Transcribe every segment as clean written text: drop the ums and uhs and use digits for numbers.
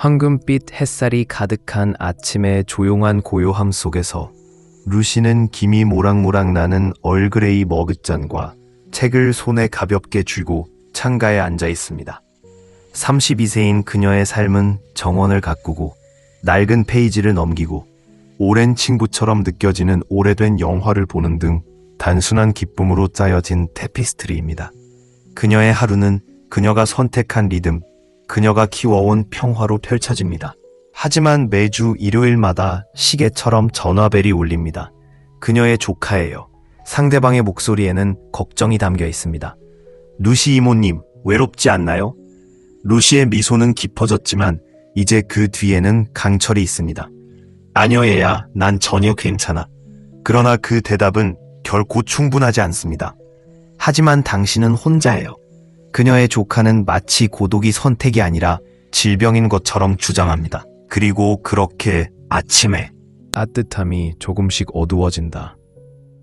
황금빛 햇살이 가득한 아침의 조용한 고요함 속에서 루시는 김이 모락모락 나는 얼그레이 머그잔과 책을 손에 가볍게 쥐고 창가에 앉아 있습니다. 32세인 그녀의 삶은 정원을 가꾸고 낡은 페이지를 넘기고 오랜 친구처럼 느껴지는 오래된 영화를 보는 등 단순한 기쁨으로 짜여진 테피스트리입니다. 그녀의 하루는 그녀가 선택한 리듬, 그녀가 키워온 평화로 펼쳐집니다. 하지만 매주 일요일마다 시계처럼 전화벨이 울립니다. 그녀의 조카예요. 상대방의 목소리에는 걱정이 담겨 있습니다. 루시 이모님, 외롭지 않나요? 루시의 미소는 깊어졌지만 이제 그 뒤에는 강철이 있습니다. 아니요, 얘야. 난 전혀 괜찮아. 그러나 그 대답은 결코 충분하지 않습니다. 하지만 당신은 혼자예요. 그녀의 조카는 마치 고독이 선택이 아니라 질병인 것처럼 주장합니다. 그리고 그렇게 아침에 따뜻함이 조금씩 어두워진다.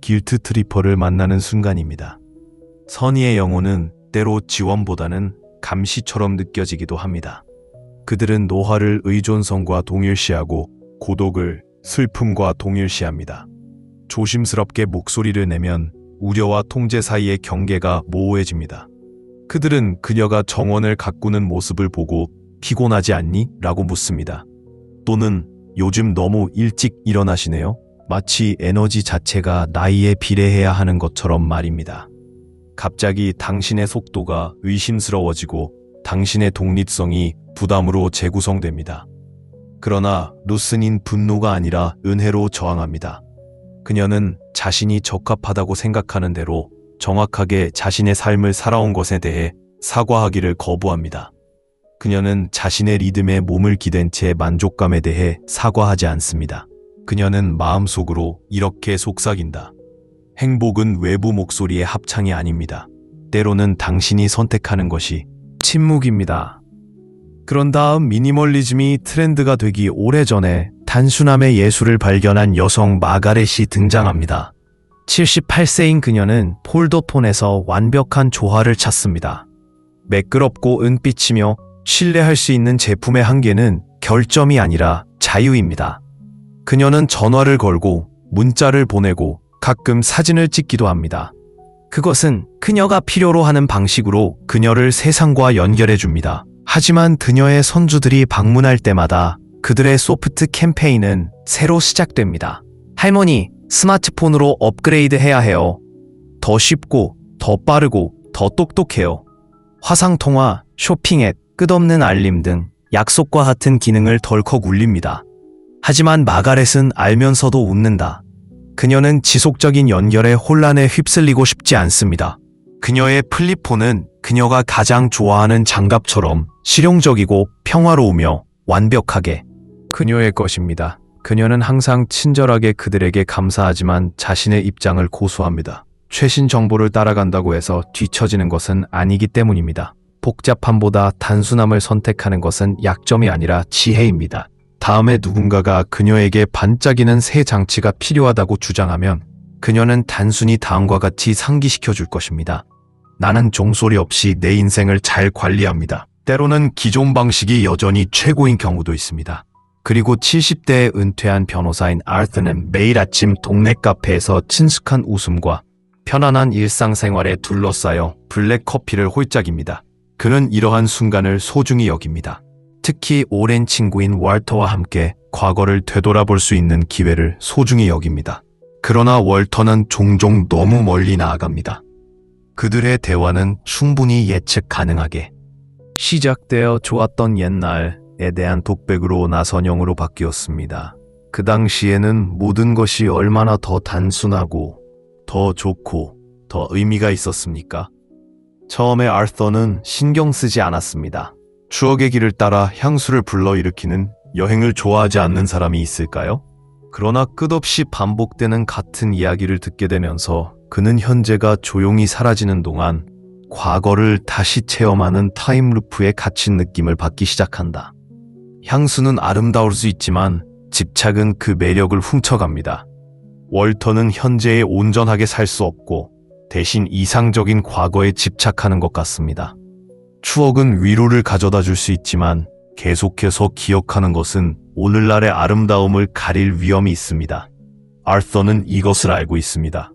길트 트리퍼를 만나는 순간입니다. 선의의 영혼은 때로 지원보다는 감시처럼 느껴지기도 합니다. 그들은 노화를 의존성과 동일시하고 고독을 슬픔과 동일시합니다. 조심스럽게 목소리를 내면 우려와 통제 사이의 경계가 모호해집니다. 그들은 그녀가 정원을 가꾸는 모습을 보고 피곤하지 않니? 라고 묻습니다. 또는 요즘 너무 일찍 일어나시네요? 마치 에너지 자체가 나이에 비례해야 하는 것처럼 말입니다. 갑자기 당신의 속도가 의심스러워지고 당신의 독립성이 부담으로 재구성됩니다. 그러나 루스는 분노가 아니라 은혜로 저항합니다. 그녀는 자신이 적합하다고 생각하는 대로 정확하게 자신의 삶을 살아온 것에 대해 사과하기를 거부합니다. 그녀는 자신의 리듬에 몸을 기댄 채 만족감에 대해 사과하지 않습니다. 그녀는 마음속으로 이렇게 속삭인다. 행복은 외부 목소리의 합창이 아닙니다. 때로는 당신이 선택하는 것이 침묵입니다. 그런 다음 미니멀리즘이 트렌드가 되기 오래전에 단순함의 예술을 발견한 여성 마가렛이 등장합니다. 78세인 그녀는 폴더폰에서 완벽한 조화를 찾습니다. 매끄럽고 은빛이며 신뢰할 수 있는 제품의 한계는 결점이 아니라 자유입니다. 그녀는 전화를 걸고 문자를 보내고 가끔 사진을 찍기도 합니다. 그것은 그녀가 필요로 하는 방식으로 그녀를 세상과 연결해 줍니다. 하지만 그녀의 손주들이 방문할 때마다 그들의 소프트 캠페인은 새로 시작됩니다. 할머니, 스마트폰으로 업그레이드 해야 해요. 더 쉽고, 더 빠르고, 더 똑똑해요. 화상통화, 쇼핑앱, 끝없는 알림 등 약속과 같은 기능을 덜컥 울립니다. 하지만 마가렛은 알면서도 웃는다. 그녀는 지속적인 연결의 혼란에 휩쓸리고 싶지 않습니다. 그녀의 플립폰은 그녀가 가장 좋아하는 장갑처럼 실용적이고 평화로우며 완벽하게 그녀의 것입니다. 그녀는 항상 친절하게 그들에게 감사하지만 자신의 입장을 고수합니다. 최신 정보를 따라간다고 해서 뒤처지는 것은 아니기 때문입니다. 복잡함보다 단순함을 선택하는 것은 약점이 아니라 지혜입니다. 다음에 누군가가 그녀에게 반짝이는 새 장치가 필요하다고 주장하면 그녀는 단순히 다음과 같이 상기시켜 줄 것입니다. 나는 종소리 없이 내 인생을 잘 관리합니다. 때로는 기존 방식이 여전히 최고인 경우도 있습니다. 그리고 70대에 은퇴한 변호사인 아르트는 매일 아침 동네 카페에서 친숙한 웃음과 편안한 일상생활에 둘러싸여 블랙 커피를 홀짝입니다. 그는 이러한 순간을 소중히 여깁니다. 특히 오랜 친구인 월터와 함께 과거를 되돌아볼 수 있는 기회를 소중히 여깁니다. 그러나 월터는 종종 너무 멀리 나아갑니다. 그들의 대화는 충분히 예측 가능하게 시작되어 좋았던 옛날에 대한 독백으로 나선형으로 바뀌었습니다. 그 당시에는 모든 것이 얼마나 더 단순하고 더 좋고 더 의미가 있었습니까? 처음에 아서는 신경 쓰지 않았습니다. 추억의 길을 따라 향수를 불러일으키는 여행을 좋아하지 않는 사람이 있을까요? 그러나 끝없이 반복되는 같은 이야기를 듣게 되면서 그는 현재가 조용히 사라지는 동안 과거를 다시 체험하는 타임루프에 갇힌 느낌을 받기 시작한다. 향수는 아름다울 수 있지만 집착은 그 매력을 훔쳐갑니다. 월터는 현재에 온전하게 살 수 없고 대신 이상적인 과거에 집착하는 것 같습니다. 추억은 위로를 가져다 줄 수 있지만 계속해서 기억하는 것은 오늘날의 아름다움을 가릴 위험이 있습니다. 아서는 이것을 알고 있습니다.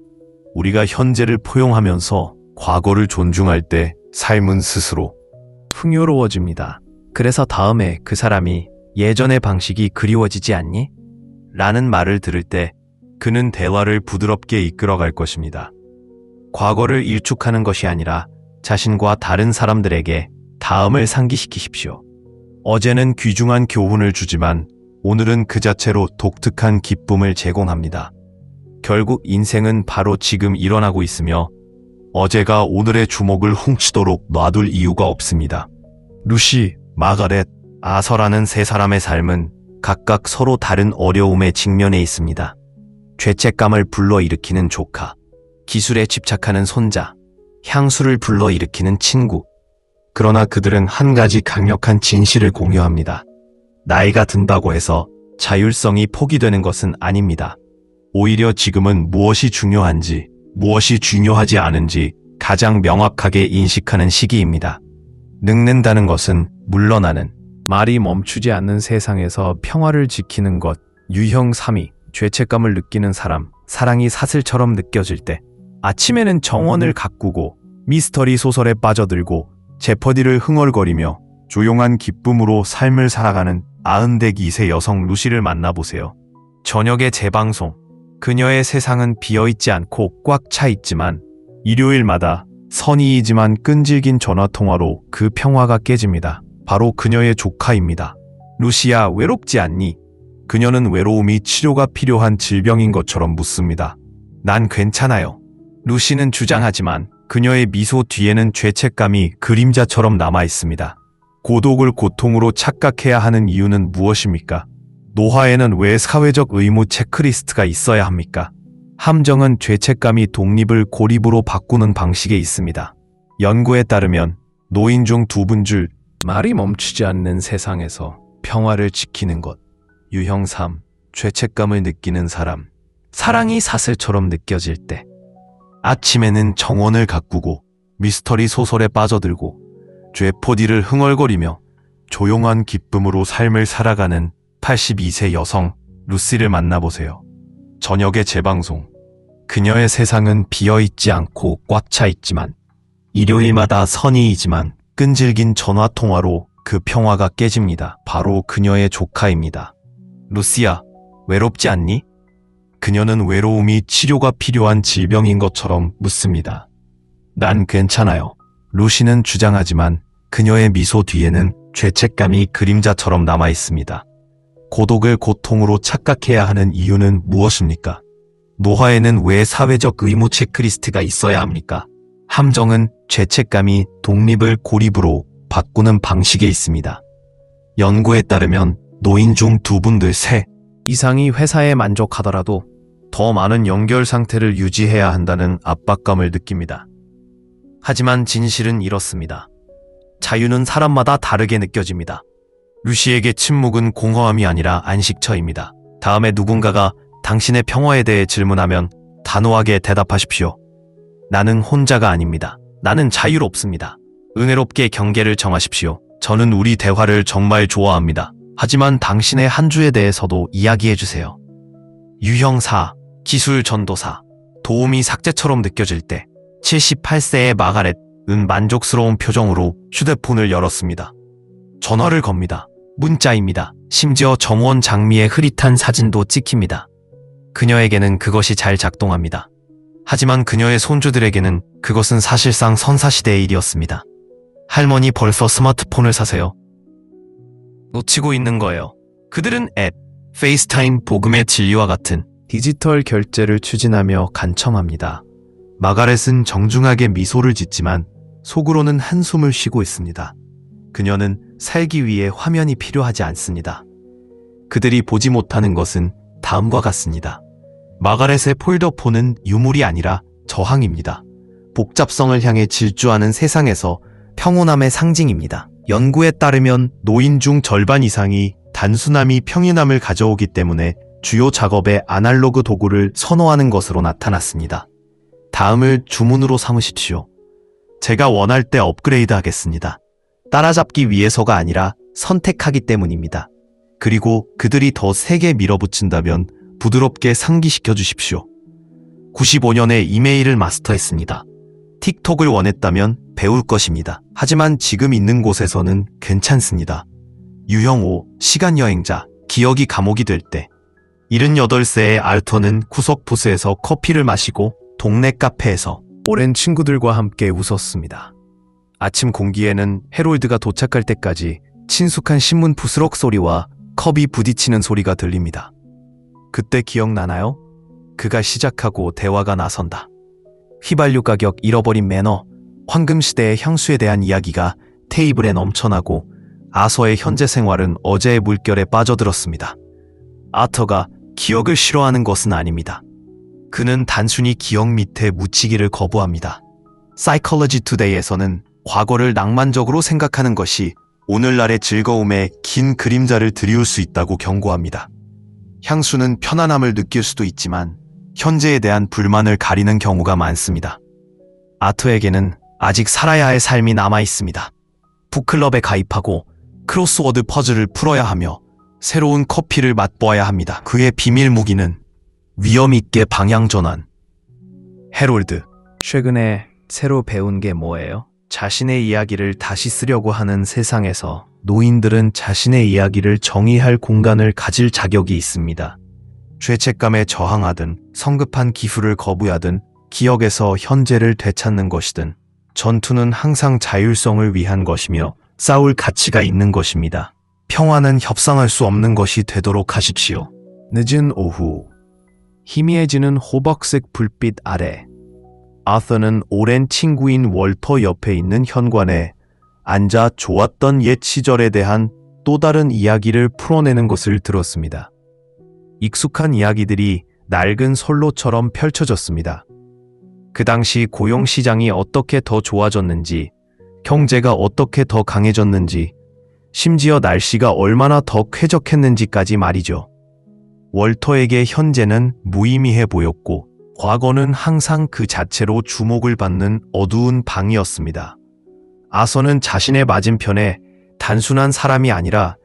우리가 현재를 포용하면서 과거를 존중할 때 삶은 스스로 풍요로워집니다. 그래서 다음에 그 사람이 예전의 방식이 그리워지지 않니? 라는 말을 들을 때 그는 대화를 부드럽게 이끌어갈 것입니다. 과거를 일축하는 것이 아니라 자신과 다른 사람들에게 다음을 상기시키십시오. 어제는 귀중한 교훈을 주지만 오늘은 그 자체로 독특한 기쁨을 제공합니다. 결국 인생은 바로 지금 일어나고 있으며 어제가 오늘의 주목을 훔치도록 놔둘 이유가 없습니다. 루시, 마가렛, 아서라는 세 사람의 삶은 각각 서로 다른 어려움에 직면해 있습니다. 죄책감을 불러일으키는 조카, 기술에 집착하는 손자, 향수를 불러일으키는 친구. 그러나 그들은 한 가지 강력한 진실을 공유합니다. 나이가 든다고 해서 자율성이 포기되는 것은 아닙니다. 오히려 지금은 무엇이 중요한지, 무엇이 중요하지 않은지 가장 명확하게 인식하는 시기입니다. 늙는다는 것은 물러나는, 말이 멈추지 않는 세상에서 평화를 지키는 것, 유형 3위, 죄책감을 느끼는 사람, 사랑이 사슬처럼 느껴질 때, 아침에는 정원을 가꾸고 미스터리 소설에 빠져들고 제퍼디를 흥얼거리며 조용한 기쁨으로 삶을 살아가는 92세 여성 루시를 만나보세요. 저녁의 재방송. 그녀의 세상은 비어있지 않고 꽉 차 있지만 일요일마다 선의이지만 끈질긴 전화통화로 그 평화가 깨집니다. 바로 그녀의 조카입니다. 루시야, 외롭지 않니? 그녀는 외로움이 치료가 필요한 질병인 것처럼 묻습니다. 난 괜찮아요. 루시는 주장하지만 그녀의 미소 뒤에는 죄책감이 그림자처럼 남아 있습니다. 고독을 고통으로 착각해야 하는 이유는 무엇입니까? 노화에는 왜 사회적 의무 체크리스트가 있어야 합니까? 함정은 죄책감이 독립을 고립으로 바꾸는 방식에 있습니다. 연구에 따르면 노인 중 2분 줄 말이 멈추지 않는 세상에서 평화를 지키는 것. 유형 3. 죄책감을 느끼는 사람. 사랑이 사슬처럼 느껴질 때. 아침에는 정원을 가꾸고 미스터리 소설에 빠져들고 죄포디를 흥얼거리며 조용한 기쁨으로 삶을 살아가는 82세 여성 루시를 만나보세요. 저녁의 재방송. 그녀의 세상은 비어있지 않고 꽉 차 있지만 일요일마다 선의이지만 끈질긴 전화통화로 그 평화가 깨집니다. 바로 그녀의 조카입니다. 루시야, 외롭지 않니? 그녀는 외로움이 치료가 필요한 질병인 것처럼 묻습니다. 난 괜찮아요. 루시는 주장하지만 그녀의 미소 뒤에는 죄책감이 그림자처럼 남아 있습니다. 고독을 고통으로 착각해야 하는 이유는 무엇입니까? 노화에는 왜 사회적 의무 체크리스트가 있어야 합니까? 함정은 죄책감이 독립을 고립으로 바꾸는 방식에 있습니다. 연구에 따르면 노인 중 2분들 3 이상이 회사에 만족하더라도 더 많은 연결 상태를 유지해야 한다는 압박감을 느낍니다. 하지만 진실은 이렇습니다. 자유는 사람마다 다르게 느껴집니다. 루시에게 침묵은 공허함이 아니라 안식처입니다. 다음에 누군가가 당신의 평화에 대해 질문하면 단호하게 대답하십시오. 나는 혼자가 아닙니다. 나는 자유롭습니다. 은혜롭게 경계를 정하십시오. 저는 우리 대화를 정말 좋아합니다. 하지만 당신의 한 주에 대해서도 이야기해주세요. 유형 4. 기술 전도사. 도움이 삭제처럼 느껴질 때 78세의 마가렛은 만족스러운 표정으로 휴대폰을 열었습니다. 전화를 겁니다. 문자입니다. 심지어 정원 장미의 흐릿한 사진도 찍힙니다. 그녀에게는 그것이 잘 작동합니다. 하지만 그녀의 손주들에게는 그것은 사실상 선사시대의 일이었습니다. 할머니 벌써 스마트폰을 사세요. 놓치고 있는 거예요. 그들은 앱, 페이스타임, 복음의 진리와 같은 디지털 결제를 추진하며 간청합니다. 마가렛은 정중하게 미소를 짓지만 속으로는 한숨을 쉬고 있습니다. 그녀는 살기 위해 화면이 필요하지 않습니다. 그들이 보지 못하는 것은 다음과 같습니다. 마가렛의 폴더폰은 유물이 아니라 저항입니다. 복잡성을 향해 질주하는 세상에서 평온함의 상징입니다. 연구에 따르면 노인 중 절반 이상이 단순함이 평온함을 가져오기 때문에 주요 작업에 아날로그 도구를 선호하는 것으로 나타났습니다. 다음을 주문으로 삼으십시오. 제가 원할 때 업그레이드 하겠습니다. 따라잡기 위해서가 아니라 선택하기 때문입니다. 그리고 그들이 더 세게 밀어붙인다면 부드럽게 상기시켜 주십시오. 95년에 이메일을 마스터했습니다. 틱톡을 원했다면 배울 것입니다. 하지만 지금 있는 곳에서는 괜찮습니다. 유형 5, 시간여행자, 기억이 감옥이 될 때. 78세의 알터는 구석 부스에서 커피를 마시고 동네 카페에서 오랜 친구들과 함께 웃었습니다. 아침 공기에는 해롤드가 도착할 때까지 친숙한 신문 부스럭 소리와 컵이 부딪히는 소리가 들립니다. 그때 기억나나요? 그가 시작하고 대화가 나선다. 휘발유 가격, 잃어버린 매너, 황금시대의 향수에 대한 이야기가 테이블에 넘쳐나고 아서의 현재 생활은 어제의 물결에 빠져들었습니다. 아터가 기억을 싫어하는 것은 아닙니다. 그는 단순히 기억 밑에 묻히기를 거부합니다. Psychology Today에서는 과거를 낭만적으로 생각하는 것이 오늘날의 즐거움에 긴 그림자를 드리울 수 있다고 경고합니다. 향수는 편안함을 느낄 수도 있지만 현재에 대한 불만을 가리는 경우가 많습니다. 아터에게는 아직 살아야 할 삶이 남아 있습니다. 북클럽에 가입하고 크로스워드 퍼즐을 풀어야 하며 새로운 커피를 맛보아야 합니다. 그의 비밀 무기는 위험 있게 방향 전환. 해롤드, 최근에 새로 배운 게 뭐예요? 자신의 이야기를 다시 쓰려고 하는 세상에서 노인들은 자신의 이야기를 정의할 공간을 가질 자격이 있습니다. 죄책감에 저항하든 성급한 기술을 거부하든 기억에서 현재를 되찾는 것이든 전투는 항상 자율성을 위한 것이며 싸울 가치가 있는 것입니다. 평화는 협상할 수 없는 것이 되도록 하십시오. 늦은 오후, 희미해지는 호박색 불빛 아래 아서는 오랜 친구인 월터 옆에 있는 현관에 앉아 좋았던 옛 시절에 대한 또 다른 이야기를 풀어내는 것을 들었습니다. 익숙한 이야기들이 낡은 선로처럼 펼쳐졌습니다. 그 당시 고용시장이 어떻게 더 좋아졌는지, 경제가 어떻게 더 강해졌는지, 심지어 날씨가 얼마나 더 쾌적했는지까지 말이죠. 월터에게 현재는 무의미해 보였고 과거는 항상 그 자체로 주목을 받는 어두운 방이었습니다. 아서는 자신의 맞은편에 단순한 사람이 아니라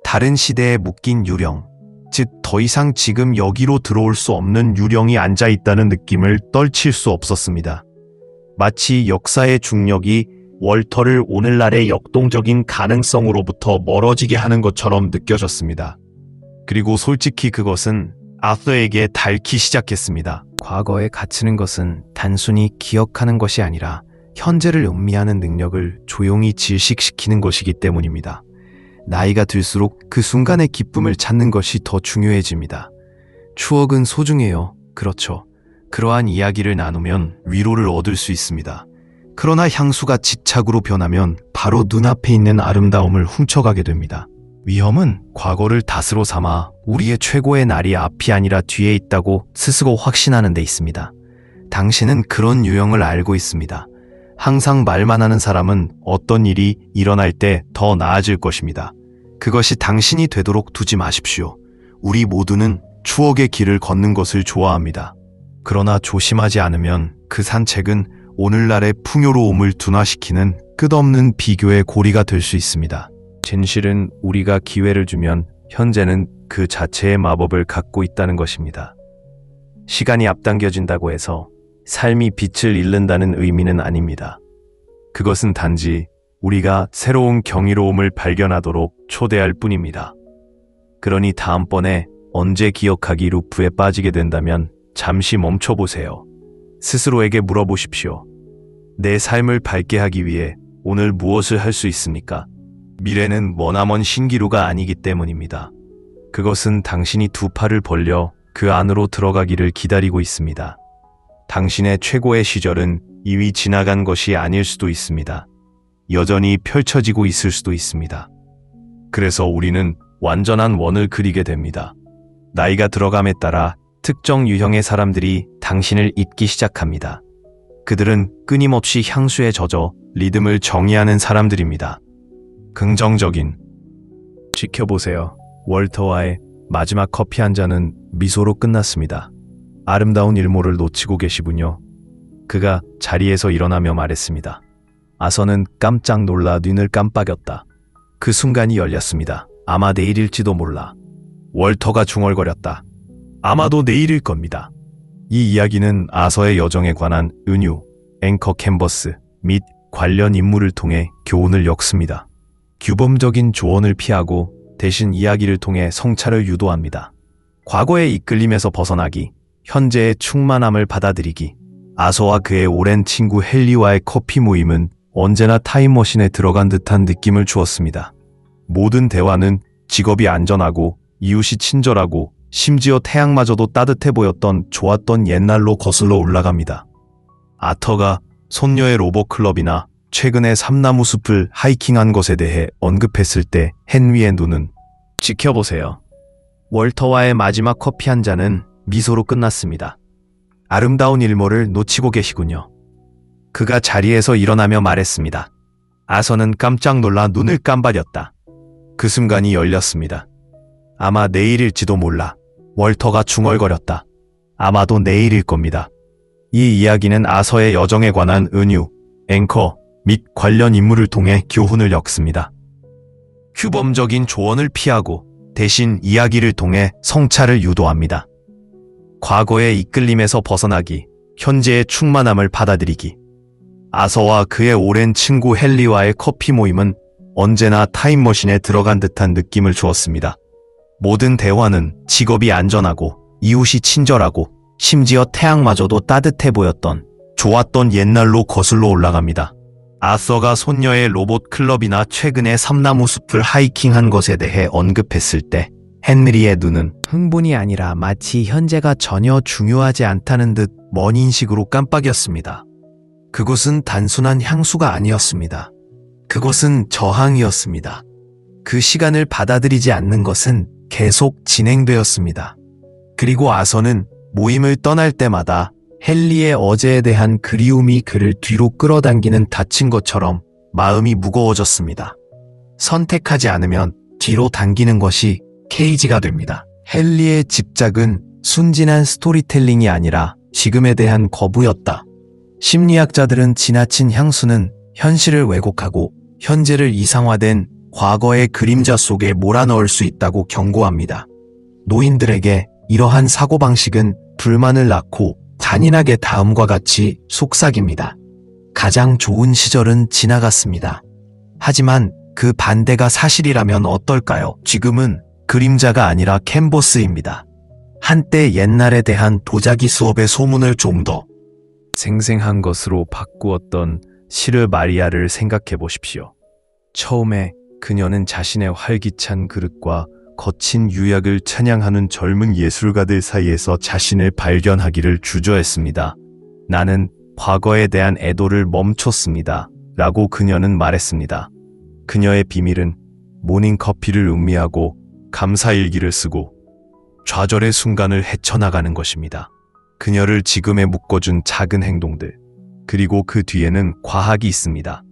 다른 시대에 묶인 유령, 즉 더 이상 지금 여기로 들어올 수 없는 유령이 앉아있다는 느낌을 떨칠 수 없었습니다. 마치 역사의 중력이 월터를 오늘날의 역동적인 가능성으로부터 멀어지게 하는 것처럼 느껴졌습니다. 그리고 솔직히 그것은 아서에게 닳기 시작했습니다. 과거에 갇히는 것은 단순히 기억하는 것이 아니라 현재를 음미하는 능력을 조용히 질식시키는 것이기 때문입니다. 나이가 들수록 그 순간의 기쁨을 찾는 것이 더 중요해집니다. 추억은 소중해요. 그렇죠. 그러한 이야기를 나누면 위로를 얻을 수 있습니다. 그러나 향수가 집착으로 변하면 바로 눈앞에 있는 아름다움을 훔쳐가게 됩니다. 위험은 과거를 닷으로 삼아 우리의 최고의 날이 앞이 아니라 뒤에 있다고 스스로 확신하는 데 있습니다. 당신은 그런 유형을 알고 있습니다. 항상 말만 하는 사람은 어떤 일이 일어날 때 더 나아질 것입니다. 그것이 당신이 되도록 두지 마십시오. 우리 모두는 추억의 길을 걷는 것을 좋아합니다. 그러나 조심하지 않으면 그 산책은 오늘날의 풍요로움을 둔화시키는 끝없는 비교의 고리가 될 수 있습니다. 진실은 우리가 기회를 주면 현재는 그 자체의 마법을 갖고 있다는 것입니다. 시간이 앞당겨진다고 해서 삶이 빛을 잃는다는 의미는 아닙니다. 그것은 단지 우리가 새로운 경이로움을 발견하도록 초대할 뿐입니다. 그러니 다음번에 언제 기억하기 루프에 빠지게 된다면 잠시 멈춰보세요. 스스로에게 물어보십시오. 내 삶을 밝게 하기 위해 오늘 무엇을 할 수 있습니까? 미래는 머나먼 신기루가 아니기 때문입니다. 그것은 당신이 두 팔을 벌려 그 안으로 들어가기를 기다리고 있습니다. 당신의 최고의 시절은 이미 지나간 것이 아닐 수도 있습니다. 여전히 펼쳐지고 있을 수도 있습니다. 그래서 우리는 완전한 원을 그리게 됩니다. 나이가 들어감에 따라 특정 유형의 사람들이 당신을 잊기 시작합니다. 그들은 끊임없이 향수에 젖어 리듬을 정의하는 사람들입니다. 긍정적인. 지켜보세요. 월터와의 마지막 커피 한 잔은 미소로 끝났습니다. 아름다운 일몰을 놓치고 계시군요. 그가 자리에서 일어나며 말했습니다. 아서는 깜짝 놀라 눈을 깜빡였다. 그 순간이 열렸습니다. 아마 내일일지도 몰라. 월터가 중얼거렸다. 아마도 내일일 겁니다. 이 이야기는 아서의 여정에 관한 은유, 앵커 캔버스 및 관련 인물을 통해 교훈을 엮습니다. 규범적인 조언을 피하고 대신 이야기를 통해 성찰을 유도합니다. 과거의 이끌림에서 벗어나기, 현재의 충만함을 받아들이기. 아서와 그의 오랜 친구 헨리와의 커피 모임은 언제나 타임머신에 들어간 듯한 느낌을 주었습니다. 모든 대화는 직업이 안전하고 이웃이 친절하고 심지어 태양마저도 따뜻해 보였던 좋았던 옛날로 거슬러 올라갑니다. 아터가 손녀의 로봇클럽이나 최근에 삼나무 숲을 하이킹한 것에 대해 언급했을 때 헨리의 눈은 지켜보세요. 월터와의 마지막 커피 한 잔은 미소로 끝났습니다. 아름다운 일몰을 놓치고 계시군요. 그가 자리에서 일어나며 말했습니다. 아서는 깜짝 놀라 눈을 깜박였다. 그 순간이 열렸습니다. 아마 내일일지도 몰라. 월터가 중얼거렸다. 아마도 내일일 겁니다. 이 이야기는 아서의 여정에 관한 은유, 앵커 및 관련 인물을 통해 교훈을 엮습니다. 규범적인 조언을 피하고 대신 이야기를 통해 성찰을 유도합니다. 과거의 이끌림에서 벗어나기, 현재의 충만함을 받아들이기. 아서와 그의 오랜 친구 헨리와의 커피 모임은 언제나 타임머신에 들어간 듯한 느낌을 주었습니다. 모든 대화는 직업이 안전하고 이웃이 친절하고 심지어 태양마저도 따뜻해 보였던 좋았던 옛날로 거슬러 올라갑니다. 아서가 손녀의 로봇 클럽이나 최근에 삼나무 숲을 하이킹한 것에 대해 언급했을 때 헨리의 눈은 흥분이 아니라 마치 현재가 전혀 중요하지 않다는 듯 먼 인식으로 깜빡였습니다. 그것은 단순한 향수가 아니었습니다. 그것은 저항이었습니다. 그 시간을 받아들이지 않는 것은 계속 진행되었습니다. 그리고 아서는 모임을 떠날 때마다 헨리의 어제에 대한 그리움이 그를 뒤로 끌어당기는 다친 것처럼 마음이 무거워졌습니다. 선택하지 않으면 뒤로 당기는 것이 케이지가 됩니다. 헨리의 집착은 순진한 스토리텔링이 아니라 지금에 대한 거부였다. 심리학자들은 지나친 향수는 현실을 왜곡하고 현재를 이상화된 과거의 그림자 속에 몰아넣을 수 있다고 경고합니다. 노인들에게 이러한 사고방식은 불만을 낳고 잔인하게 다음과 같이 속삭입니다. 가장 좋은 시절은 지나갔습니다. 하지만 그 반대가 사실이라면 어떨까요? 지금은 그림자가 아니라 캔버스입니다. 한때 옛날에 대한 도자기 수업의 소문을 좀 더 생생한 것으로 바꾸었던 시르 마리아를 생각해 보십시오. 처음에 그녀는 자신의 활기찬 그릇과 거친 유약을 찬양하는 젊은 예술가들 사이에서 자신을 발견하기를 주저했습니다. 나는 과거에 대한 애도를 멈췄습니다. 라고 그녀는 말했습니다. 그녀의 비밀은 모닝커피를 음미하고 감사일기를 쓰고 좌절의 순간을 헤쳐나가는 것입니다. 그녀를 지금에 묶어준 작은 행동들, 그리고 그 뒤에는 과학이 있습니다.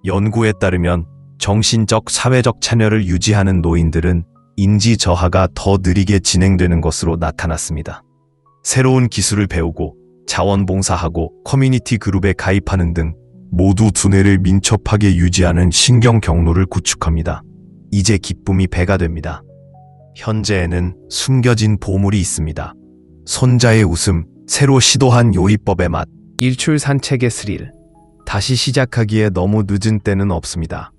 연구에 따르면 정신적, 사회적 참여를 유지하는 노인들은 인지 저하가 더 느리게 진행되는 것으로 나타났습니다. 새로운 기술을 배우고 자원봉사하고 커뮤니티 그룹에 가입하는 등 모두 두뇌를 민첩하게 유지하는 신경 경로를 구축합니다. 이제 기쁨이 배가 됩니다. 현재에는 숨겨진 보물이 있습니다. 손자의 웃음, 새로 시도한 요리법의 맛, 일출 산책의 스릴. 다시 시작하기에 너무 늦은 때는 없습니다.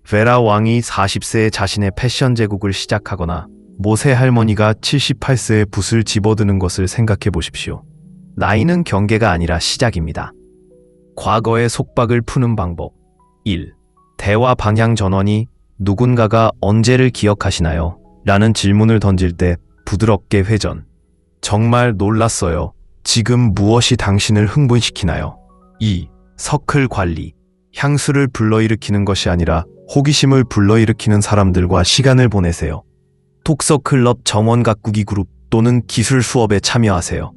베라 왕이 40세에 자신의 패션 제국을 시작하거나 모세 할머니가 78세에 붓을 집어드는 것을 생각해 보십시오. 나이는 경계가 아니라 시작입니다. 과거의 속박을 푸는 방법. 1. 대화 방향 전환이 누군가가 언제를 기억하시나요? 라는 질문을 던질 때 부드럽게 회전. 정말 놀랐어요. 지금 무엇이 당신을 흥분시키나요? 2. 서클 관리. 향수를 불러일으키는 것이 아니라 호기심을 불러일으키는 사람들과 시간을 보내세요. 톡서클럽 정원 가꾸기 그룹 또는 기술 수업에 참여하세요.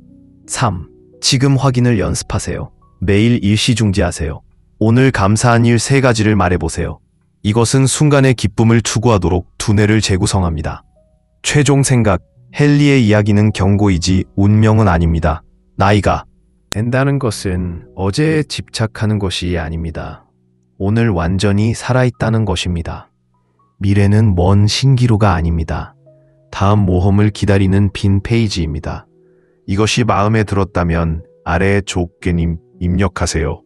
3. 지금 확인을 연습하세요. 매일 일시 중지하세요. 오늘 감사한 일 3가지를 말해보세요. 이것은 순간의 기쁨을 추구하도록 두뇌를 재구성합니다. 최종 생각, 헨리의 이야기는 경고이지 운명은 아닙니다. 나이가 된다는 것은 어제에 집착하는 것이 아닙니다. 오늘 완전히 살아있다는 것입니다. 미래는 먼 신기루가 아닙니다. 다음 모험을 기다리는 빈 페이지입니다. 이것이 마음에 들었다면 아래의 조건님 입력하세요.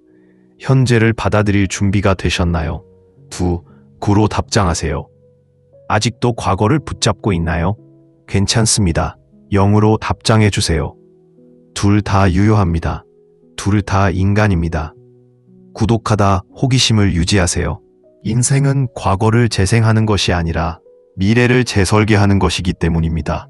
현재를 받아들일 준비가 되셨나요? 9로 답장하세요. 아직도 과거를 붙잡고 있나요? 괜찮습니다. 0으로 답장해 주세요. 둘 다 유효합니다. 둘 다 인간입니다. 구독하다 호기심을 유지하세요. 인생은 과거를 재생하는 것이 아니라 미래를 재설계하는 것이기 때문입니다.